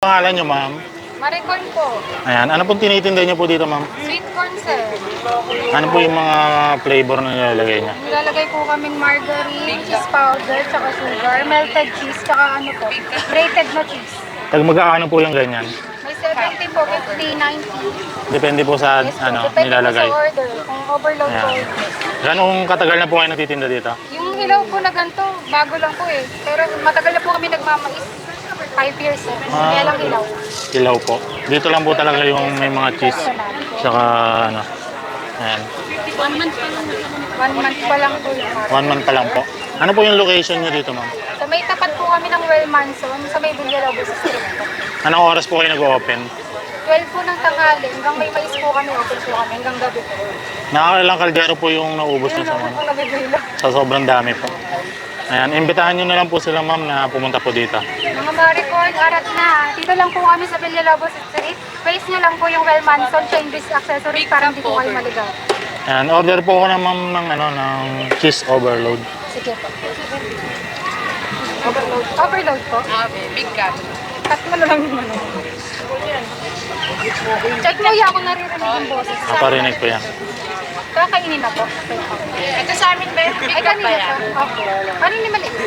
Pangalan nyo, ma'am? Maricorn po. Ayan. Ano pong tinitinda nyo po dito, ma'am? Sweet corn, sir. Ano po yung mga flavor na nilalagay niya? Nilalagay po kaming margarine, cheese powder, tsaka sugar, melted cheese, tsaka ano po, grated na cheese. Tag magkano po yung ganyan? May 70 po, 50, 90. Depende po sa Yes po, ano, depende nilalagay. po sa order, kung overload po. Ayan. Gano'ng katagal na po kayo nagtitinda dito? Yung hilaw po na ganito, bago lang po eh. Pero matagal na po kami nagmamais. 5 years eh. Kaya lang hilaw. Ilaw po. Dito lang po talaga yung may mga cheese. Tsaka ano. Ayan. 1 month pa lang. 1 month pa lang po yung 1 month pa lang po. Ano po yung location nyo dito, ma'am? So may tapat po kami ng Well Manson sa may Villalobos Street. Anong oras po kayo nag-open? 12 po ng tanghali, hanggang may mais po kami, open po kami, hanggang gabi po. Nakakailang kaldero po yung naubos nyo sa Yun mga. lang po nabibila. Sa sobrang dami po. Ayan, imbitahan nyo na lang po sila, ma'am, na pumunta po dito. Mga Maricorn, arat na. Dito lang po kami sa Villalobos Street. Face nyo lang po yung Well Manson Chain-Based Accessories para hindi po kayo maligaw. Ayan, order po ako na, ma'am, ng, ano, ng cheese overload. Sige po. Overload. Overload po? Big cup. Tatlo na lang yung ano. Check mo yung ako naririnig yung boses. Naparinig ko yan. Kakainin na po. Ito sa amin ba yun? Big Ay, cup kanina ba yan? po. Okay. Ano ni maliit?